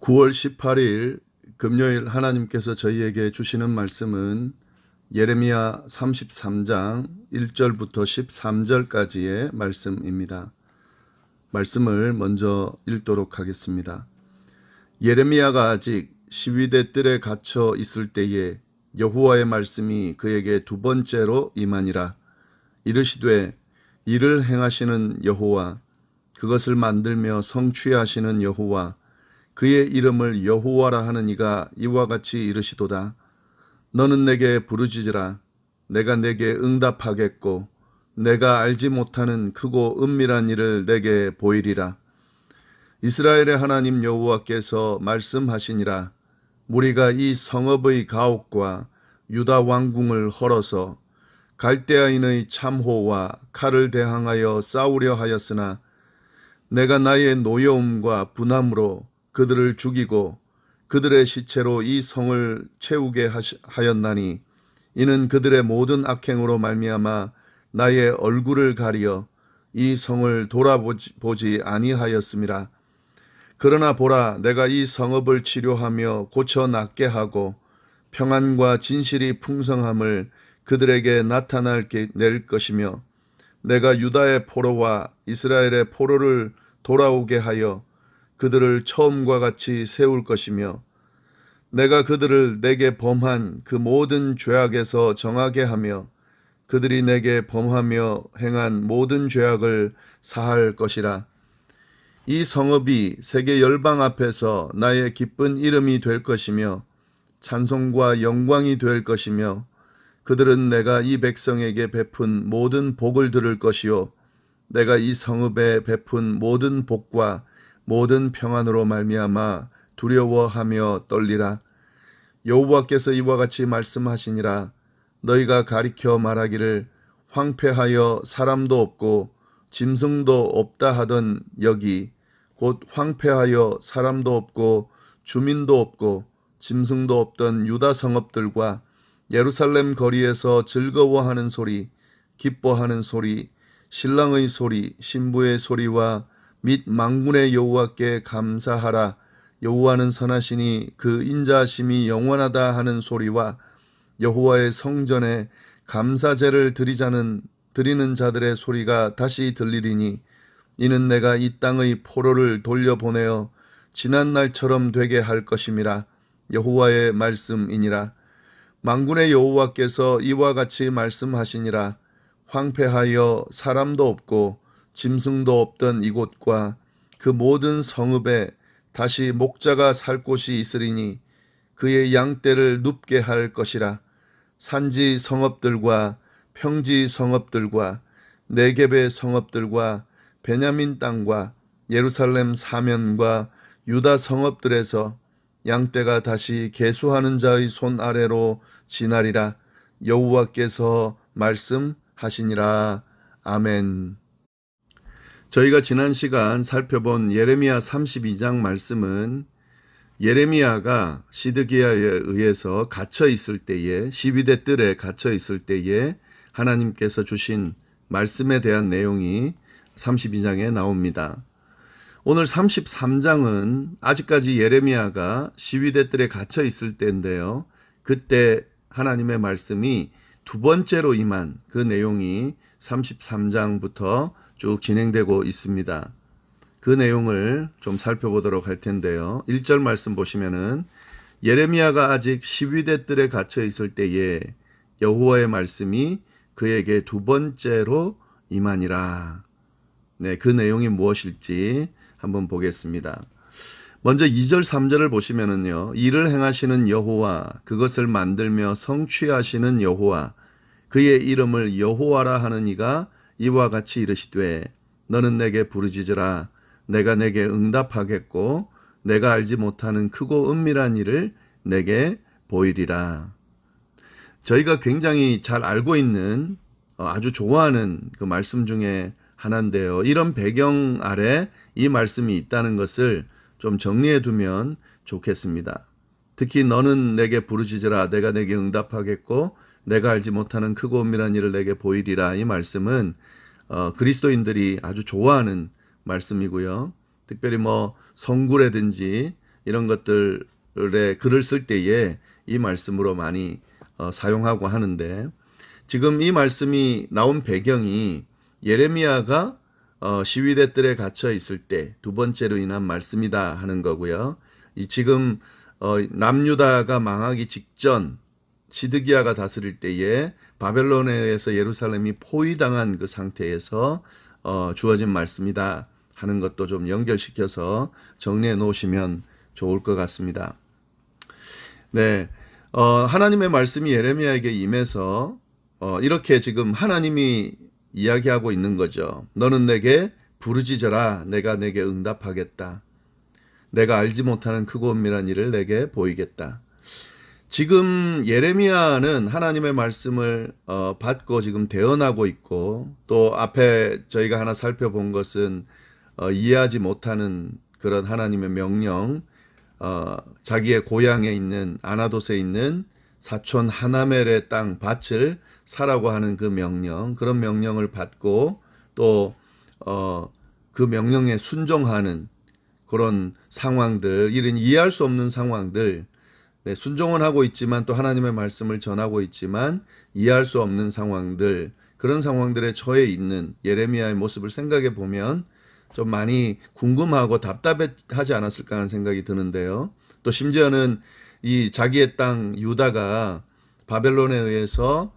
9월 18일 금요일 하나님께서 저희에게 주시는 말씀은 예레미야 33장 1절부터 13절까지의 말씀입니다. 말씀을 먼저 읽도록 하겠습니다. 예레미야가 아직 시위대 뜰에 갇혀 있을 때에 여호와의 말씀이 그에게 두 번째로 임하니라. 이르시되 이를 행하시는 여호와, 그것을 만들며 성취하시는 여호와, 그의 이름을 여호와라 하는 이가 이와 같이 이르시도다. 너는 내게 부르짖으라. 내가 내게 응답하겠고 내가 알지 못하는 크고 은밀한 일을 내게 보이리라. 이스라엘의 하나님 여호와께서 말씀하시니라. 무리가 이 성읍의 가옥과 유다 왕궁을 헐어서 갈대아인의 참호와 칼을 대항하여 싸우려 하였으나 내가 나의 노여움과 분함으로 그들을 죽이고 그들의 시체로 이 성을 채우게 하였나니 이는 그들의 모든 악행으로 말미암아 나의 얼굴을 가리어 이 성을 돌아보지 아니하였음이라. 그러나 보라, 내가 이 성읍을 치료하며 고쳐 낫게 하고 평안과 진실이 풍성함을 그들에게 나타낼 것이며 내가 유다의 포로와 이스라엘의 포로를 돌아오게 하여 그들을 처음과 같이 세울 것이며 내가 그들을 내게 범한 그 모든 죄악에서 정하게 하며 그들이 내게 범하며 행한 모든 죄악을 사할 것이라. 이 성읍이 세계 열방 앞에서 나의 기쁜 이름이 될 것이며 찬송과 영광이 될 것이며 그들은 내가 이 백성에게 베푼 모든 복을 들을 것이요 내가 이 성읍에 베푼 모든 복과 모든 평안으로 말미암아 두려워하며 떨리라. 여호와께서 이와 같이 말씀하시니라. 너희가 가리켜 말하기를 황폐하여 사람도 없고 짐승도 없다 하던 여기 곧 황폐하여 사람도 없고 주민도 없고 짐승도 없던 유다 성읍들과 예루살렘 거리에서 즐거워하는 소리, 기뻐하는 소리, 신랑의 소리, 신부의 소리와 및 만군의 여호와께 감사하라. 여호와는 선하시니 그 인자하심이 영원하다 하는 소리와 여호와의 성전에 감사제를 드리는 자들의 소리가 다시 들리리니 이는 내가 이 땅의 포로를 돌려보내어 지난 날처럼 되게 할 것임이라. 여호와의 말씀이니라. 만군의 여호와께서 이와 같이 말씀하시니라. 황폐하여 사람도 없고 짐승도 없던 이곳과 그 모든 성읍에 다시 목자가 살 곳이 있으리니 그의 양떼를 눕게 할 것이라. 산지 성읍들과 평지 성읍들과 네겝의 성읍들과 베냐민 땅과 예루살렘 사면과 유다 성읍들에서 양떼가 다시 계수하는 자의 손 아래로 지나리라. 여호와께서 말씀하시니라. 아멘. 저희가 지난 시간 살펴본 예레미야 32장 말씀은 예레미야가 시드기야에 의해서 갇혀 있을 때에, 시위대 뜰에 갇혀 있을 때에 하나님께서 주신 말씀에 대한 내용이 32장에 나옵니다. 오늘 33장은 아직까지 예레미야가 시위대 뜰에 갇혀 있을 때인데요. 그때 하나님의 말씀이 두 번째로 임한 그 내용이 33장부터 쭉 진행되고 있습니다. 그 내용을 좀 살펴보도록 할 텐데요. 1절 말씀 보시면은 예레미야가 아직 시위대 뜰에 갇혀 있을 때에 여호와의 말씀이 그에게 두 번째로 임하니라. 네, 그 내용이 무엇일지 한번 보겠습니다. 먼저 2절 3절을 보시면은요. 이를 행하시는 여호와, 그것을 만들며 성취하시는 여호와, 그의 이름을 여호와라 하는 이가 이와 같이 이르시되 너는 내게 부르짖으라. 내가 내게 응답하겠고 내가 알지 못하는 크고 은밀한 일을 내게 보이리라. 저희가 굉장히 잘 알고 있는 아주 좋아하는 그 말씀 중에 하나인데요. 이런 배경 아래 이 말씀이 있다는 것을 좀 정리해 두면 좋겠습니다. 특히 너는 내게 부르짖으라. 내가 내게 응답하겠고 내가 알지 못하는 크고 은밀한 일을 내게 보이리라. 이 말씀은 그리스도인들이 아주 좋아하는 말씀이고요. 특별히 성구라든지 이런 것들에 글을 쓸 때에 이 말씀으로 많이 사용하고 하는데, 지금 이 말씀이 나온 배경이 예레미야가 시위대 뜰에 갇혀 있을 때 두 번째로 인한 말씀이다 하는 거고요. 이 지금 남유다가 망하기 직전 시드기야가 다스릴 때에 바벨론에 의해서 예루살렘이 포위당한 그 상태에서 주어진 말씀이다 하는 것도 좀 연결시켜서 정리해 놓으시면 좋을 것 같습니다. 네, 하나님의 말씀이 예레미야에게 임해서 이렇게 지금 하나님이 이야기하고 있는 거죠. 너는 내게 부르짖어라. 내가 내게 응답하겠다. 내가 알지 못하는 크고 은밀한 일을 내게 보이겠다. 지금 예레미야는 하나님의 말씀을 받고 지금 대언하고 있고, 또 앞에 저희가 하나 살펴본 것은 이해하지 못하는 그런 하나님의 명령, 자기의 고향에 있는 아나돗에 있는 사촌 하나멜의 땅 밭을 사라고 하는 그 명령, 그런 명령을 받고 또 그 명령에 순종하는 그런 상황들, 이런 이해할 수 없는 상황들, 네, 순종은 하고 있지만 또 하나님의 말씀을 전하고 있지만 이해할 수 없는 상황들, 그런 상황들에 처해 있는 예레미야의 모습을 생각해 보면 좀 많이 궁금하고 답답하지 않았을까 하는 생각이 드는데요. 또 심지어는 이 자기의 땅 유다가 바벨론에 의해서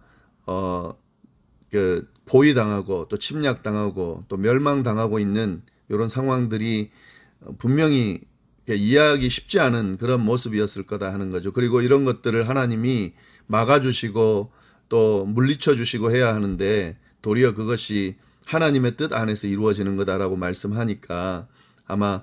그 포위당하고 또 침략당하고 또 멸망당하고 있는 이런 상황들이 분명히 이해하기 쉽지 않은 그런 모습이었을 거다 하는 거죠. 그리고 이런 것들을 하나님이 막아주시고 또 물리쳐 주시고 해야 하는데 도리어 그것이 하나님의 뜻 안에서 이루어지는 거다라고 말씀하니까 아마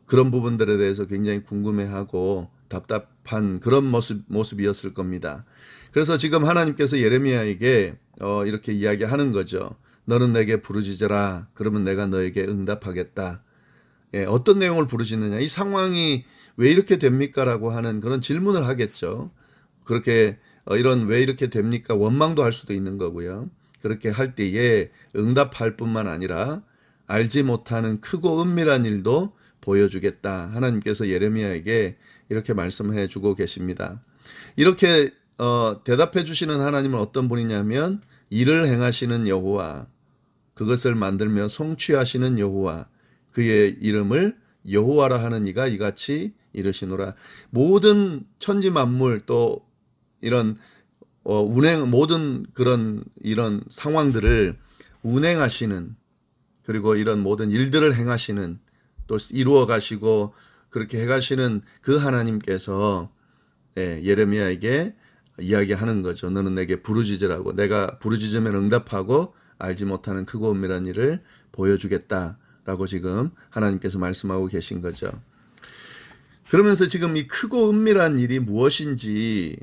그런 부분들에 대해서 굉장히 궁금해하고 답답한 그런 모습이었을 겁니다. 그래서 지금 하나님께서 예레미야에게 이렇게 이야기하는 거죠. 너는 내게 부르짖어라. 그러면 내가 너에게 응답하겠다. 예, 어떤 내용을 부르짖느냐. 이 상황이 왜 이렇게 됩니까? 라고 하는 그런 질문을 하겠죠. 그렇게 이런 왜 이렇게 됩니까? 원망도 할 수도 있는 거고요. 그렇게 할 때에 응답할 뿐만 아니라 알지 못하는 크고 은밀한 일도 보여주겠다. 하나님께서 예레미야에게 이렇게 말씀해 주고 계십니다. 이렇게 대답해 주시는 하나님은 어떤 분이냐면 일을 행하시는 여호와, 그것을 만들며 성취하시는 여호와, 그의 이름을 여호와라 하는 이가 이같이 이르시노라. 모든 천지 만물 또 이런 모든 그런 이런 상황들을 운행하시는, 그리고 이런 모든 일들을 행하시는, 또 이루어 가시고 그렇게 해 가시는 그 하나님께서 예레미야에게 이야기하는 거죠. 너는 내게 부르짖으라고. 내가 부르짖으면 응답하고 알지 못하는 크고 은밀한 일을 보여주겠다라고 지금 하나님께서 말씀하고 계신 거죠. 그러면서 지금 이 크고 은밀한 일이 무엇인지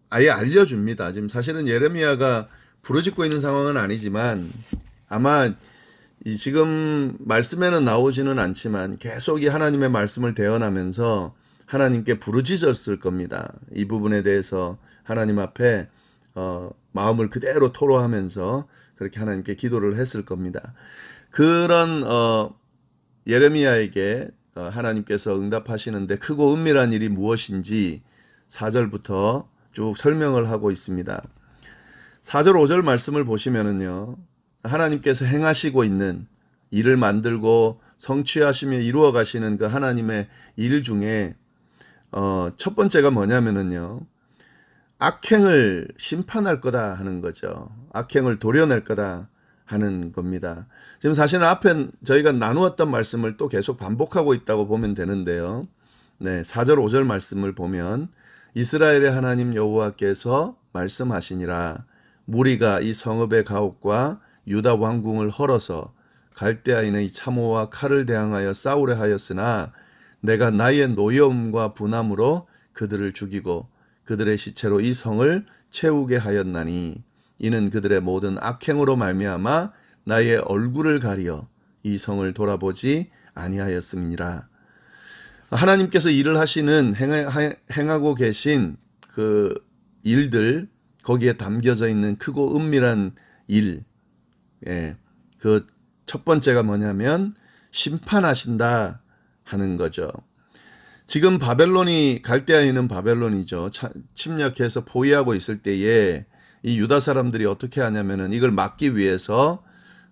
아예 알려줍니다. 지금 사실은 예레미야가 부르짖고 있는 상황은 아니지만 아마 이 지금 말씀에는 나오지는 않지만 계속 이 하나님의 말씀을 대언하면서 하나님께 부르짖었을 겁니다. 이 부분에 대해서 하나님 앞에 마음을 그대로 토로하면서 그렇게 하나님께 기도를 했을 겁니다. 그런 예레미야에게 하나님께서 응답하시는데 크고 은밀한 일이 무엇인지 4절부터 쭉 설명을 하고 있습니다. 4절 5절 말씀을 보시면은요, 하나님께서 행하시고 있는 일을 만들고 성취하시며 이루어 가시는 그 하나님의 일 중에 첫 번째가 뭐냐면은요, 악행을 심판할 거다 하는 거죠. 악행을 도려낼 거다 하는 겁니다. 지금 사실은 앞에 저희가 나누었던 말씀을 또 계속 반복하고 있다고 보면 되는데요. 네, 4절 5절 말씀을 보면 이스라엘의 하나님 여호와께서 말씀하시니라. 무리가 이 성읍의 가옥과 유다 왕궁을 헐어서 갈대아인의 참호와 칼을 대항하여 싸우려 하였으나 내가 나의 노여움과 분함으로 그들을 죽이고 그들의 시체로 이 성을 채우게 하였나니 이는 그들의 모든 악행으로 말미암아 나의 얼굴을 가리어 이 성을 돌아보지 아니하였음이니라. 하나님께서 일을 하시는 행하고 계신 그 일들, 거기에 담겨져 있는 크고 은밀한 일, 그 첫 번째가 뭐냐면 심판하신다 하는 거죠. 지금 바벨론이 갈대아에 있는 바벨론이죠. 침략해서 포위하고 있을 때에 이 유다 사람들이 어떻게 하냐면은 이걸 막기 위해서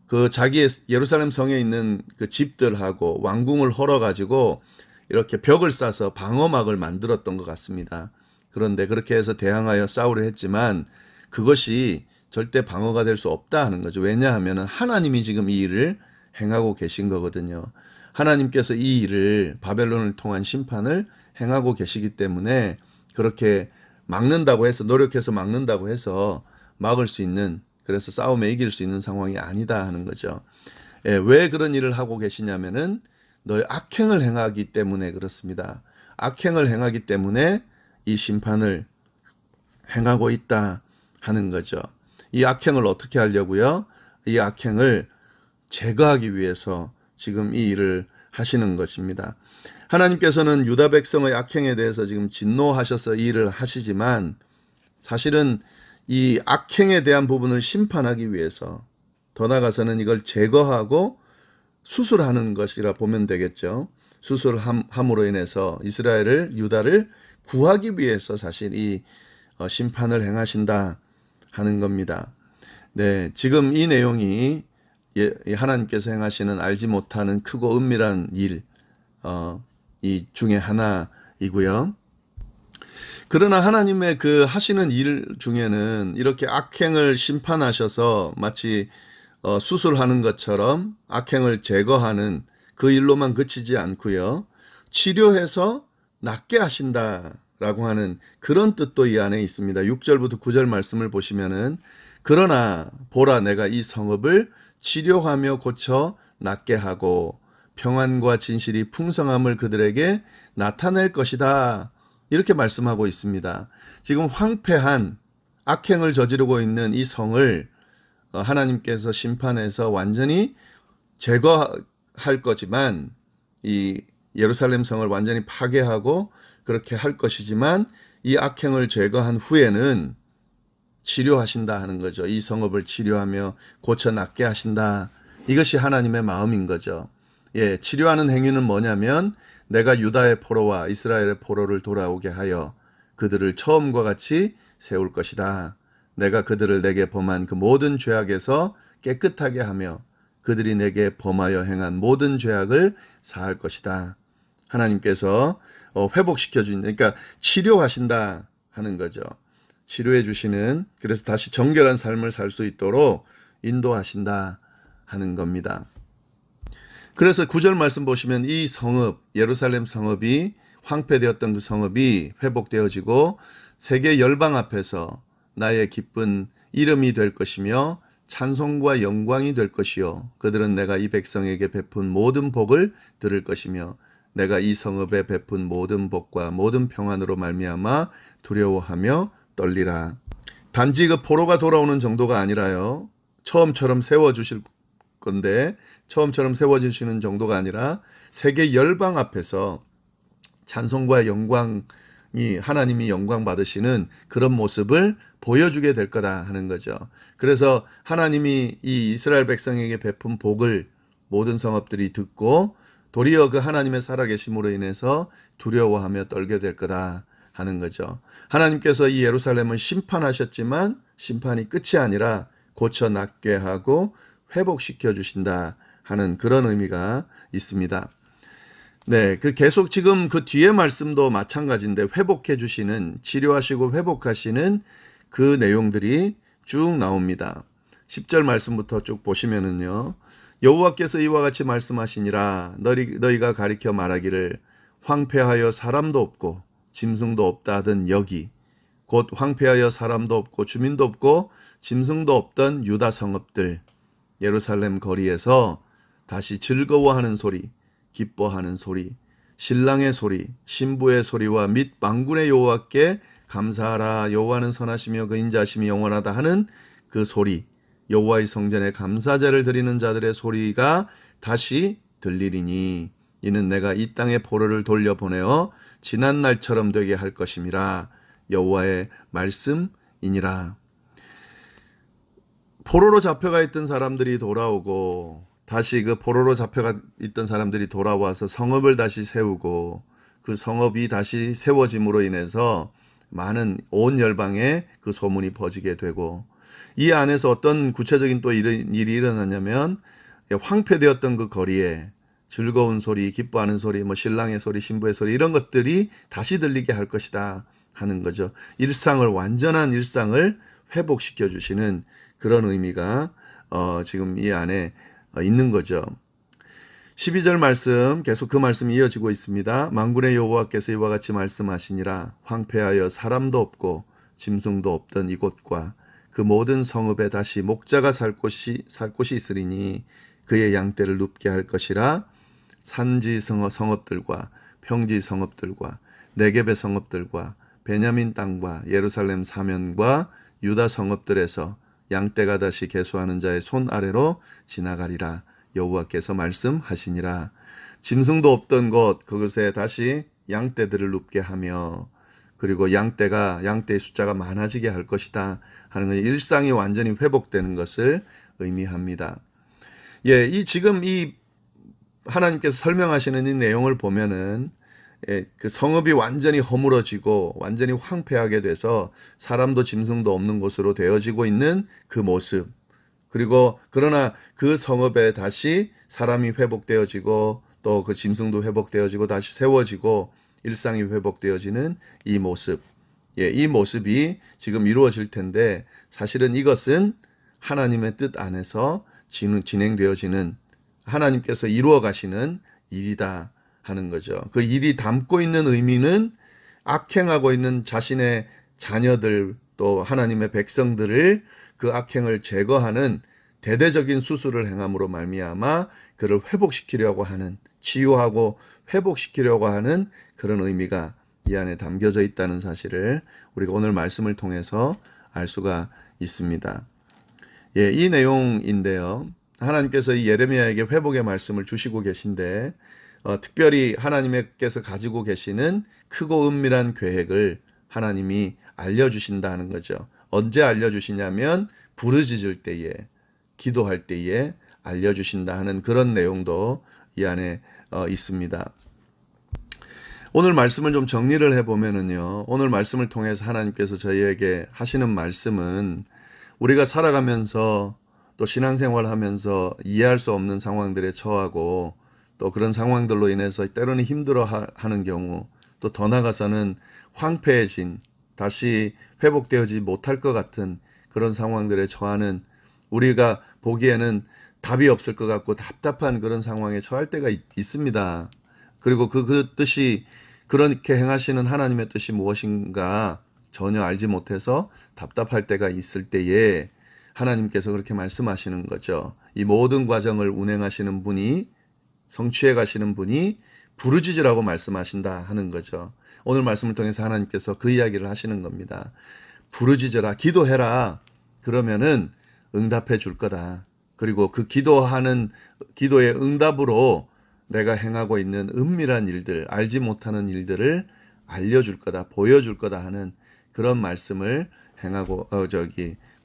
그 자기의 예루살렘 성에 있는 그 집들하고 왕궁을 헐어 가지고 이렇게 벽을 쌓아서 방어막을 만들었던 것 같습니다. 그런데 그렇게 해서 대항하여 싸우려 했지만 그것이 절대 방어가 될 수 없다 하는 거죠. 왜냐하면은 하나님이 지금 이 일을 행하고 계신 거거든요. 하나님께서 이 일을 바벨론을 통한 심판을 행하고 계시기 때문에 그렇게 막는다고 해서 노력해서 막는다고 해서 막을 수 있는 그래서 싸움에 이길 수 있는 상황이 아니다 하는 거죠. 예, 왜 그런 일을 하고 계시냐면은 너의 악행을 행하기 때문에 그렇습니다. 악행을 행하기 때문에 이 심판을 행하고 있다 하는 거죠. 이 악행을 어떻게 하려고요? 이 악행을 제거하기 위해서 지금 이 일을 하시는 것입니다. 하나님께서는 유다 백성의 악행에 대해서 지금 진노하셔서 이 일을 하시지만 사실은 이 악행에 대한 부분을 심판하기 위해서 더 나아가서는 이걸 제거하고 수술하는 것이라 보면 되겠죠. 수술함으로 인해서 이스라엘을 유다를 구하기 위해서 사실 이 심판을 행하신다 하는 겁니다. 네, 지금 이 내용이 하나님께서 행하시는 알지 못하는 크고 은밀한 일, 이 중에 하나이고요. 그러나 하나님의 그 하시는 일 중에는 이렇게 악행을 심판하셔서 마치 수술하는 것처럼 악행을 제거하는 그 일로만 그치지 않고요. 치료해서 낫게 하신다라고 하는 그런 뜻도 이 안에 있습니다. 6절부터 9절 말씀을 보시면은 그러나 보라 내가 이 성읍을 치료하며 고쳐 낫게 하고 평안과 진실이 풍성함을 그들에게 나타낼 것이다. 이렇게 말씀하고 있습니다. 지금 황폐한 악행을 저지르고 있는 이 성을 하나님께서 심판해서 완전히 제거할 거지만 이 예루살렘 성을 완전히 파괴하고 그렇게 할 것이지만 이 악행을 제거한 후에는 치료하신다 하는 거죠. 이 성읍을 치료하며 고쳐 낫게 하신다. 이것이 하나님의 마음인 거죠. 예, 치료하는 행위는 뭐냐면 내가 유다의 포로와 이스라엘의 포로를 돌아오게 하여 그들을 처음과 같이 세울 것이다. 내가 그들을 내게 범한 그 모든 죄악에서 깨끗하게 하며 그들이 내게 범하여 행한 모든 죄악을 사할 것이다. 하나님께서 회복시켜 주신, 그러니까 치료하신다 하는 거죠. 치료해 주시는, 그래서 다시 정결한 삶을 살 수 있도록 인도하신다 하는 겁니다. 그래서 9절 말씀 보시면 이 성읍, 예루살렘 성읍이 황폐되었던 그 성읍이 회복되어지고 세계 열방 앞에서 나의 기쁜 이름이 될 것이며 찬송과 영광이 될 것이요 그들은 내가 이 백성에게 베푼 모든 복을 들을 것이며 내가 이 성읍에 베푼 모든 복과 모든 평안으로 말미암아 두려워하며 떨리라. 단지 그 포로가 돌아오는 정도가 아니라요. 처음처럼 세워주실 건데 처음처럼 세워주시는 정도가 아니라 세계 열방 앞에서 찬송과 영광이 하나님이 영광 받으시는 그런 모습을 보여주게 될 거다 하는 거죠. 그래서 하나님이 이 이스라엘 백성에게 베푼 복을 모든 성읍들이 듣고 도리어 그 하나님의 살아계심으로 인해서 두려워하며 떨게 될 거다 하는 거죠. 하나님께서 이 예루살렘을 심판하셨지만 심판이 끝이 아니라 고쳐 낫게 하고 회복시켜 주신다 하는 그런 의미가 있습니다. 네, 그 계속 지금 그 뒤에 말씀도 마찬가지인데 회복해 주시는, 치료하시고 회복하시는 그 내용들이 쭉 나옵니다. 10절 말씀부터 쭉 보시면은요. 여호와께서 이와 같이 말씀하시니라. 너희가 가리켜 말하기를 황폐하여 사람도 없고 짐승도 없다 하던 여기 곧 황폐하여 사람도 없고 주민도 없고 짐승도 없던 유다 성읍들 예루살렘 거리에서 다시 즐거워하는 소리, 기뻐하는 소리, 신랑의 소리, 신부의 소리와 및 만군의 여호와께 감사하라. 여호와는 선하시며 그 인자하심이 영원하다 하는 그 소리, 여호와의 성전에 감사제를 드리는 자들의 소리가 다시 들리리니 이는 내가 이 땅에 포로를 돌려보내어 지난 날처럼 되게 할 것임이라. 여호와의 말씀이니라. 포로로 잡혀가 있던 사람들이 돌아오고 다시 그 포로로 잡혀가 있던 사람들이 돌아와서 성읍을 다시 세우고 그 성읍이 다시 세워짐으로 인해서 많은 온 열방에 그 소문이 퍼지게 되고, 이 안에서 어떤 구체적인 또 일이 일어나냐면 황폐되었던 그 거리에 즐거운 소리, 기뻐하는 소리, 뭐 신랑의 소리, 신부의 소리, 이런 것들이 다시 들리게 할 것이다 하는 거죠. 완전한 일상을 회복시켜 주시는 그런 의미가 지금 이 안에 있는 거죠. 12절 말씀, 계속 그 말씀이 이어지고 있습니다. 만군의 여호와께서 이와 같이 말씀하시니라. 황폐하여 사람도 없고 짐승도 없던 이곳과 그 모든 성읍에 다시 목자가 살 곳이 있으리니 그의 양떼를 눕게 할 것이라. 산지 성읍들과 평지 성읍들과 네겝의 성읍들과 베냐민 땅과 예루살렘 사면과 유다 성읍들에서 양떼가 다시 계수하는 자의 손 아래로 지나가리라. 여호와께서 말씀하시니라. 짐승도 없던 곳, 그것에 다시 양떼들을 눕게 하며, 그리고 양떼의 숫자가 많아지게 할 것이다 하는 건 일상이 완전히 회복되는 것을 의미합니다. 예, 지금 이 하나님께서 설명하시는 이 내용을 보면은 그 성읍이 완전히 허물어지고 완전히 황폐하게 돼서 사람도 짐승도 없는 곳으로 되어지고 있는 그 모습, 그리고 그러나 그 성읍에 다시 사람이 회복되어지고 또 그 짐승도 회복되어지고 다시 세워지고 일상이 회복되어지는 이 모습, 이 모습이 지금 이루어질 텐데, 사실은 이것은 하나님의 뜻 안에서 진행되어지는, 하나님께서 이루어 가시는 일이다 하는 거죠. 그 일이 담고 있는 의미는 악행하고 있는 자신의 자녀들, 또 하나님의 백성들을, 그 악행을 제거하는 대대적인 수술을 행함으로 말미암아 그를 회복시키려고 하는, 치유하고 회복시키려고 하는 그런 의미가 이 안에 담겨져 있다는 사실을 우리가 오늘 말씀을 통해서 알 수가 있습니다. 예, 이 내용인데요. 하나님께서 이 예레미야에게 회복의 말씀을 주시고 계신데, 특별히 하나님께서 가지고 계시는 크고 은밀한 계획을 하나님이 알려주신다는 거죠. 언제 알려주시냐면 부르짖을 때에, 기도할 때에 알려주신다 하는 그런 내용도 이 안에 있습니다. 오늘 말씀을 좀 정리를 해보면은요, 오늘 말씀을 통해서 하나님께서 저희에게 하시는 말씀은 우리가 살아가면서 또 신앙생활하면서 이해할 수 없는 상황들에 처하고, 또 그런 상황들로 인해서 때로는 힘들어하는 경우, 또 더 나아가서는 황폐해진, 다시 회복되어지지 못할 것 같은 그런 상황들에 처하는, 우리가 보기에는 답이 없을 것 같고 답답한 그런 상황에 처할 때가 있습니다. 그리고 그 뜻이, 그렇게 행하시는 하나님의 뜻이 무엇인가 전혀 알지 못해서 답답할 때가 있을 때에 하나님께서 그렇게 말씀하시는 거죠. 이 모든 과정을 운행하시는 분이, 성취해 가시는 분이 부르짖으라고 말씀하신다 하는 거죠. 오늘 말씀을 통해서 하나님께서 그 이야기를 하시는 겁니다. 부르짖어라, 기도해라. 그러면은 응답해 줄 거다. 그리고 그 기도의 응답으로 내가 행하고 있는 은밀한 일들, 알지 못하는 일들을 알려줄 거다, 보여줄 거다 하는 그런 말씀을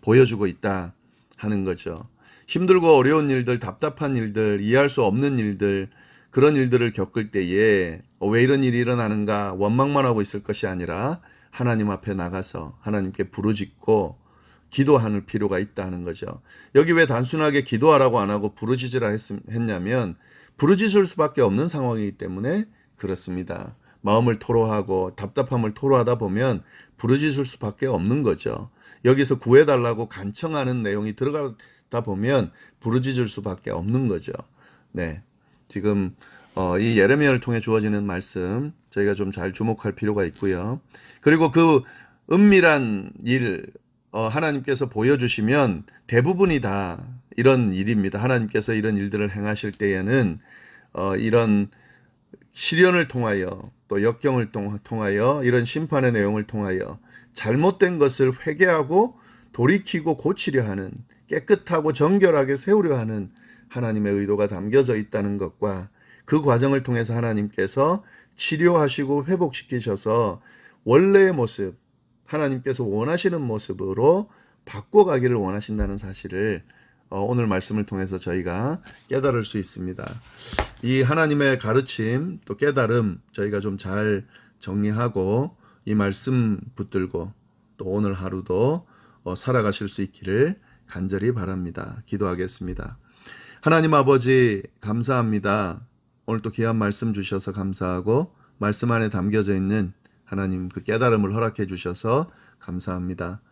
보여주고 있다 하는 거죠. 힘들고 어려운 일들, 답답한 일들, 이해할 수 없는 일들, 그런 일들을 겪을 때에 왜 이런 일이 일어나는가 원망만 하고 있을 것이 아니라 하나님 앞에 나가서 하나님께 부르짖고 기도하는 필요가 있다는 거죠. 여기 왜 단순하게 기도하라고 안 하고 부르짖으라 했냐면, 부르짖을 수밖에 없는 상황이기 때문에 그렇습니다. 마음을 토로하고 답답함을 토로하다 보면 부르짖을 수밖에 없는 거죠. 여기서 구해달라고 간청하는 내용이 들어가다 보면 부르짖을 수밖에 없는 거죠. 네, 지금 이 예레미야를 통해 주어지는 말씀 저희가 좀 잘 주목할 필요가 있고요. 그리고 그 은밀한 일, 하나님께서 보여주시면 대부분이 다 이런 일입니다. 하나님께서 이런 일들을 행하실 때에는 이런 시련을 통하여, 또 역경을 통하여, 이런 심판의 내용을 통하여 잘못된 것을 회개하고 돌이키고 고치려 하는, 깨끗하고 정결하게 세우려 하는 하나님의 의도가 담겨져 있다는 것과, 그 과정을 통해서 하나님께서 치료하시고 회복시키셔서 원래의 모습, 하나님께서 원하시는 모습으로 바꿔가기를 원하신다는 사실을 오늘 말씀을 통해서 저희가 깨달을 수 있습니다. 이 하나님의 가르침 또 깨달음 저희가 좀 잘 정리하고 이 말씀 붙들고 또 오늘 하루도 살아가실 수 있기를 간절히 바랍니다. 기도하겠습니다. 하나님 아버지 감사합니다. 오늘 또 귀한 말씀 주셔서 감사하고 말씀 안에 담겨져 있는 하나님 그 깨달음을 허락해 주셔서 감사합니다.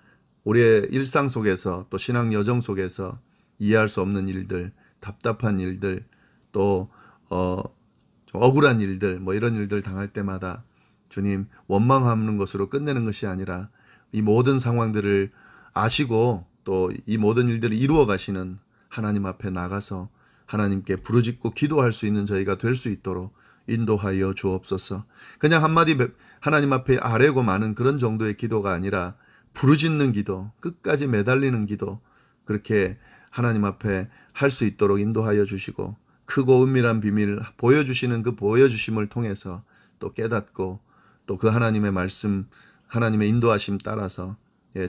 우리의 일상 속에서 또 신앙 여정 속에서 이해할 수 없는 일들, 답답한 일들, 또 좀 억울한 일들, 뭐 이런 일들 당할 때마다 주님 원망하는 것으로 끝내는 것이 아니라 이 모든 상황들을 아시고 또 이 모든 일들을 이루어 가시는 하나님 앞에 나가서 하나님께 부르짖고 기도할 수 있는 저희가 될 수 있도록 인도하여 주옵소서. 그냥 한마디 하나님 앞에 아뢰고 마는 그런 정도의 기도가 아니라 부르짖는 기도, 끝까지 매달리는 기도, 그렇게 하나님 앞에 할 수 있도록 인도하여 주시고 크고 은밀한 비밀을 보여주시는 그 보여주심을 통해서 또 깨닫고 또 그 하나님의 말씀, 하나님의 인도하심 따라서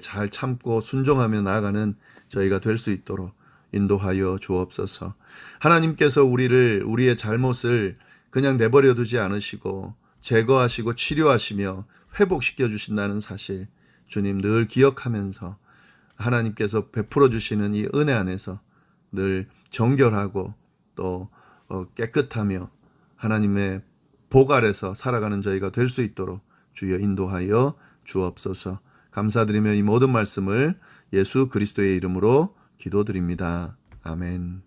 잘 참고 순종하며 나아가는 저희가 될 수 있도록 인도하여 주옵소서. 하나님께서 우리의 잘못을 그냥 내버려 두지 않으시고 제거하시고 치료하시며 회복시켜 주신다는 사실 주님 늘 기억하면서 하나님께서 베풀어 주시는 이 은혜 안에서 늘 정결하고 또 깨끗하며 하나님의 복 아래서 살아가는 저희가 될 수 있도록 주여 인도하여 주옵소서. 감사드리며 이 모든 말씀을 예수 그리스도의 이름으로 기도드립니다. 아멘.